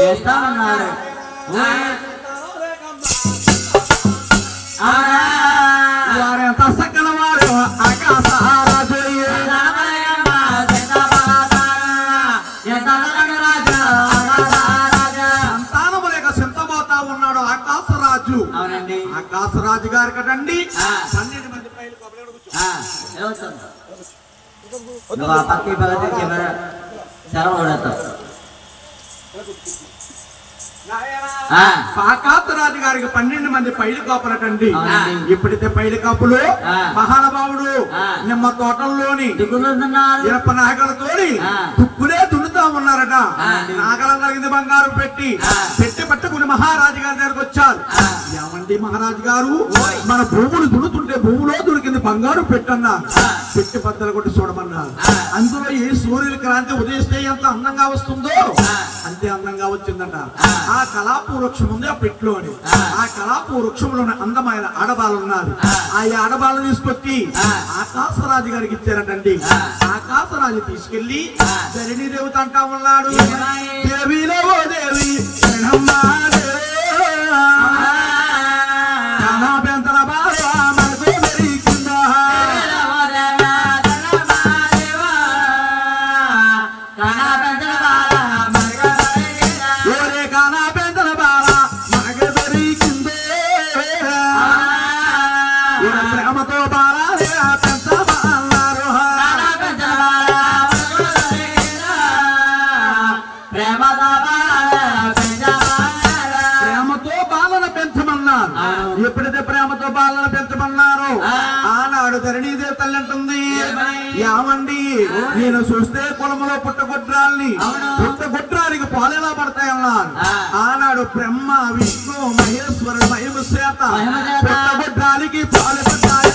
చేస్తామన్నారు. వారెంత సకల వారు ఆకాశరాజు సంతానము లేక సింతపోతా ఉన్నాడు ఆకాశరాజు. అవునండి. ఆకాశరాజు గారి కదండి 12 మంది పైలు పక్కి పగతి సెలవు ఆకాశరాజు గారికి 12 మంది పైలు కాపులటండి. ఎప్పుడైతే పైలు కాపులు మహానుభావుడు నిమ్మ తోటల్లోని ఇనప నాగలతోని తుక్కులే దున్నుతా ఉన్నారట. నాగలం కలిగింది బంగారు పెట్టి పట్టుకుని మహారాజు గారి దగ్గరకు వచ్చారు. ఏమండి మహారాజు గారు, మన భూములు దున్నుతుంటే భూమిలో దొరికింది బంగారు పెట్టన్నారు. పెట్టి బద్దలు కొట్టి చూడమన్నారు. అందులో ఏ సూర్యుల క్రాంతి ఉదయిస్తే ఎంత అందంగా వస్తుందో అంతే అందంగా వచ్చిందట. ఆ కలాపు వృక్షం ఉంది ఆ పెట్టులోని. ఆ కలాపు వృక్షంలోని అందమైన ఆడబాలు ఉన్నారు. ఆ ఆడబాలు తీసుకొచ్చి ఆకాశరాజు గారికి ఇచ్చారటండి. ఆకాశరాజు తీసుకెళ్లి ధరణి దేవత అంటా ఉన్నాడు. దేవిలో దేవి ఎప్పుడైతే ప్రేమతో బాలను పెంచమన్నారో ఆనాడు ధరణీదేవి తల్లి అంటుంది, ఏమండి నేను చూస్తే కులములో పుట్టగొడ్రాల్ని, పుట్టగొడ్రానికి పాలెలా పడతాయన్నారు. ఆనాడు బ్రహ్మ విష్ణు మహేశ్వరుడు మహిమ చేత పుట్టగొడ్రాలికి పాలు పడ్డాయి.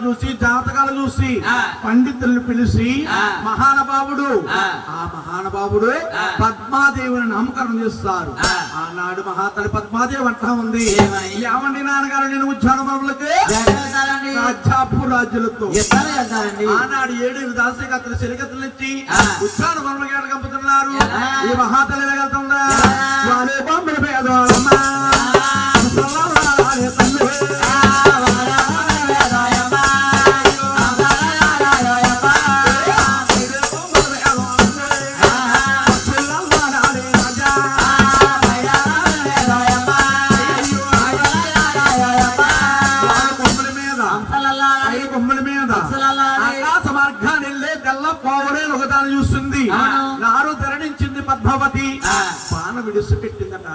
చూసి జాతకాలు చూసి పండితులను పిలిచి మహానుభావుడు పద్మాదేవిని నామకరణం చేస్తారు. ఆనాడు మహాతల్లి పద్మాదేవి అంటా ఉంది, ఏమండి నాన్నగారు నేను ఉద్యానవనములకు రాజ్యాపూర్ రాజ్యులతో ఆనాడు 7 దాసగత్తులు చెలికత్తులు ఇచ్చి ఉద్యానవనములకు కంపుతున్నారు. ఈ మహాతల్లి వెళ్తుందా వారే బొమ్మలు పేదవాళ్ళమ్మా ఆకాశ మార్గాన్ని వెళ్ళే తెల్ల పోవడే ఒకదాన్ని చూస్తుంది. నారు ధరణించింది పద్మావతి. బాణం విడిసి పెట్టిందట.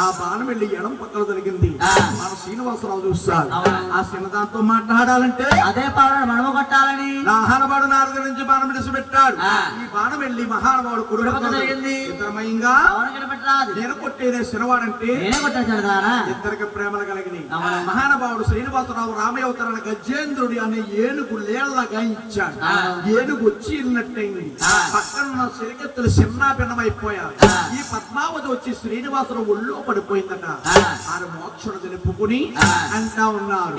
ఆ బాణం వెళ్ళి ఎడం పక్కన జరిగింది. మన శ్రీనివాసరావు చూస్తారు. ఆ చిన్నదాంతో మాట్లాడాలంటే అదే పాలన మనము కొట్టాలని మహానుభావుడు నారదు నుంచి బాణం విడిసి పెట్టాడు. ఈ బాణం వెళ్ళి మహానుభావుడు కుడి పక్కన జరిగింది. ఇద్దరమయంగా నేను కొట్టేదే శిరవాడంటే ఇద్దరికి ప్రేమలు కలిగినాయి. మహానుభావుడు శ్రీనివాసరావు రామయ్యవతరణ గజేంద్రుడి అనే ఏనుగు లేళ్లగా ఇచ్చాడు. ఏనుగు వచ్చి ఇన్నట్టయింది. పక్కన సిరికెత్తులు చిన్న భిన్నమైపోయారు. ఈ పద్మావతి వచ్చి శ్రీనివాసరావు ఒళ్ళో పడిపోయిందట. ఆయన మోక్షుడు తెలుపుకుని అంటా ఉన్నారు,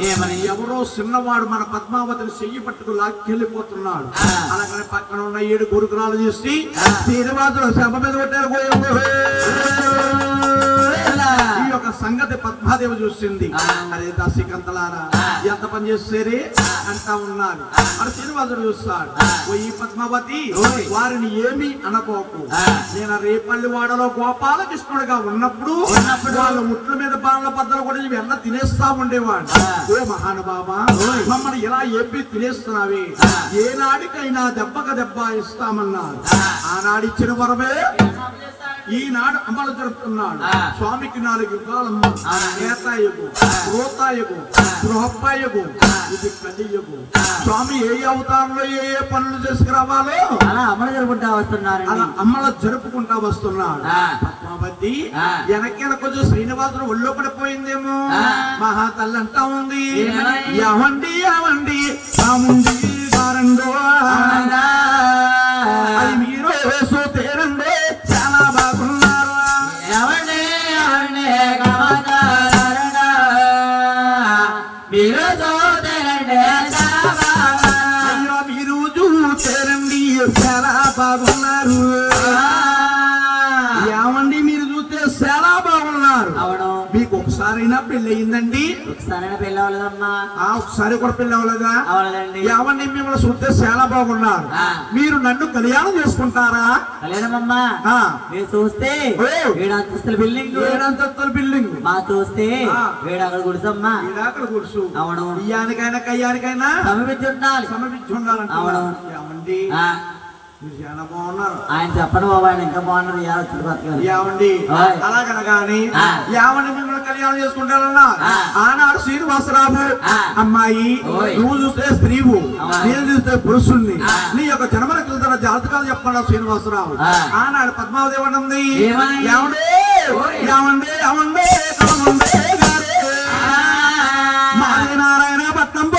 ఎవరో చిన్నవాడు మన పద్మావతిని చెయ్యి పట్టుకు లాక్కెళ్ళిపోతున్నాడు. అలాగనే పక్కన ఉన్న 7 గురుకురాలు చూసి శ్రీనివాసుడు శవ మీద కొట్టారు. ఈ యొక్క సంగతి పద్మాదేవి చూసింది. అరే దాసికంతలారా ఎంత పని చేసేరే అంటా ఉన్నారు. అని శ్రీనివాసుడు చూస్తాడు. ఈ పద్మావతి వారిని ఏమి అనపోకు. నేను రేపల్లి వాడలో గోపాలకృష్ణుడిగా ఉన్నప్పుడు వాళ్ళ ముట్ల మీద బాణల బద్దలు కూడా వెన్న తినేస్తా ఉండేవాడు. ఓ మహానుభావా, మమ్మల్ని ఇలా ఏపీ తినేస్తున్నావే, ఏనాడికైనా దెబ్బక దెబ్బ ఇస్తామన్నారు. ఆనాడు ఇచ్చిన వరమే ఈనాడు అమలు జరుపుతున్నాడు. స్వామికి 4 యుగాలమ్మ. నేతాయుగు, రోతాయుగు, బృహప్పాయుగు, ఇది కలియుగు. స్వామి ఏ అవతారంలో ఏ పనులు చేసుకురావాలో అలా అమలు జరుపుకుంటా వస్తున్నారు. అలా అమలు జరుపుకుంటా వస్తున్నాడు. పద్మావతి వెనకొంచెం శ్రీనివాసుడు ఒళ్ళో పడిపోయిందేమో. మహాతల్లి అంటా ఉంది, ఏమండి ఏమండి అయ్యో మీరు చూసారండి చాలా బాగున్నారు ఏమండి మీరు చూస్తే చాలా బాగున్నారు అవును మీకు ఒకసారైనా పెళ్లి అయిందండి ఒకసారైనా పెళ్లి అవ్వలేదమ్మా ఒకసారి కూడా పెళ్లి అవ్వలేదా అవ్వలేదండి ఏమండి మిమ్మల్ని చూస్తే చాలా బాగున్నారు మీరు నన్ను కళ్యాణం చేసుకుంటారా కళ్యాణమమ్మా మీరు చూస్తే 7 అంతస్తుల బిల్డింగ్ 7 అంతస్తుల బిల్డింగ్ మా చూస్తే 7 అక్కడ గుడిసమ్మా అక్కడ గుడిసు అవును బియ్యానికైనా కయ్యానికైనా సమర్పించి ఉండాలంట అవును ఏమండి మీరు చాలా బాగున్నారు ఆయన చెప్పండి బాబు ఆయన ఇంకా బాగున్నారు ఏమండి అలాగనగాని ఏమండి మిమ్మల్ని కళ్యాణం చేసుకుంటారన్నా ఆనాడు శ్రీనివాసరావు అమ్మాయి నువ్వు చూస్తే స్త్రీవు నేను చూస్తే పురుషుణ్ణి నీ యొక్క జన్మల జాతకాలు చెప్పండి శ్రీనివాసరావు ఆనాడు పద్మావతి ఏమంటుంది ఏమండి ఏమండి ఏమండి మాది నారాయణ పట్నం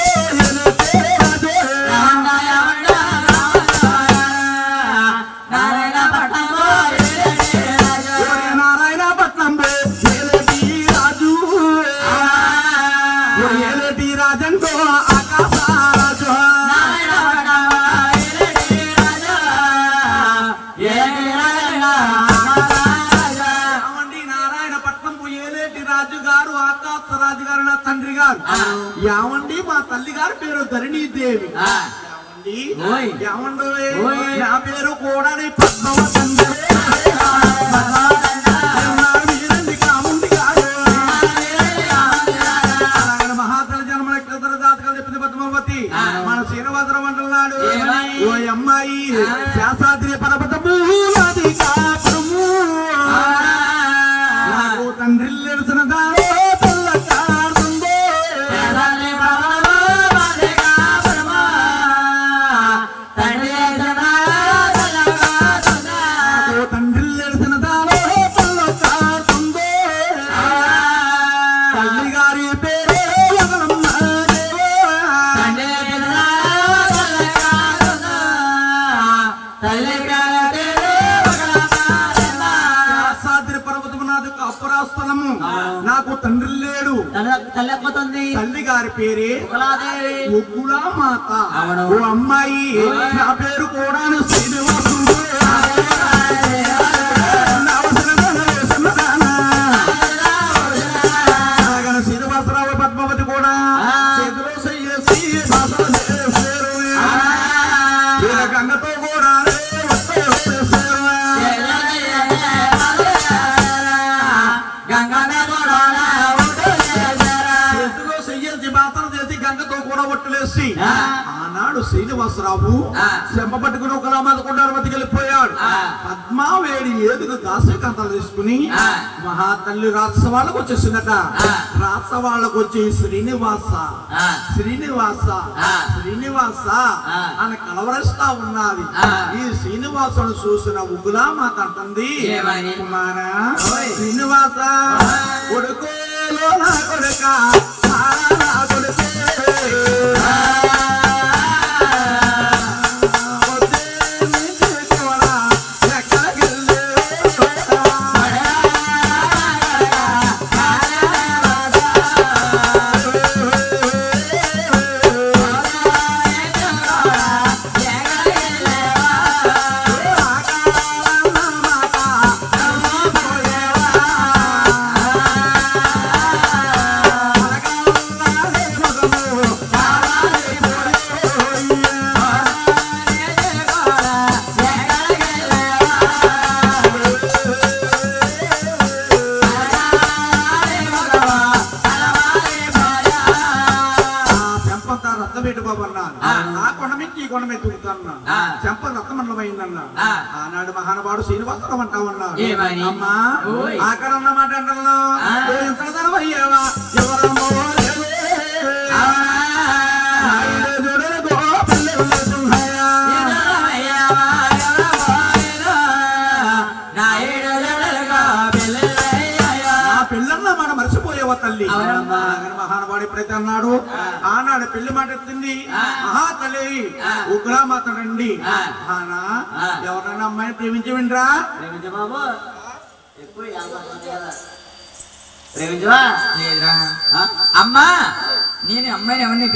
ఏమండి మా తల్లి గారి పేరు ధరణీదేవి ఏమండి నా పేరు కూడా మహాతల్లి జన్మ జాతకాలు చెప్పింది పద్మావతి మన శ్రీనివాసరావు అంటున్నాడు ఓ అమ్మాయి శాస్త్రాద్రి పర్వతము నాకు తండ్రి తెలిసిన దాని నాకు తండ్రి లేడు తల్లి గారి పేరే ఉగ్గులా మాత ఓ అమ్మాయి నా పేరు కూడా శ్రీనివాసుడు శ్రీనివాసరావు పద్మావతి కూడా గంగతో కూడా గంగతో కూడా ఒట్టులేసి ఆనాడు శ్రీనివాసరావు చెంప పట్టుకుని ఒక రామకుండారు మధ్యకి వెళ్ళిపోయాడు పద్మావేడి ఏదుగు దాసకాంతలు తీసుకుని మహాతల్లి రాత్సవాళ్ళకు వచ్చేసిందట రాత్సవాళ్ళకు వచ్చి శ్రీనివాస శ్రీనివాస శ్రీనివాస అని కలవరిస్తా ఉన్నది ఈ శ్రీనివాసును చూసిన ఉగులా మాత అంటుంది కుమారా శ్రీనివాస కొడుకోలో నా కొడుక చెంప రక్తమండలమైందన్నా ఆనాడు మహానుభావుడు శ్రీనివాసరావు అంటా ఉన్నాడు అమ్మా ఆకరన్న మాట అంటున్నా అయ్యావా ఎవరమ్మో పిల్లన్న మాట మర్చిపోయేవా తల్లి మహానుభావుడు ఎప్పుడైతే అన్నాడు ఆనాడు పెళ్లి మాట ఎత్తింది మహాతల్లి ఉగ్రామాత రండి ఆనా ఎవరన్నా అమ్మాయిని ప్రేమించి విండ్రా బాబు ప్రేమించవా అమ్మా నేను అమ్మాయిని ఎవరిని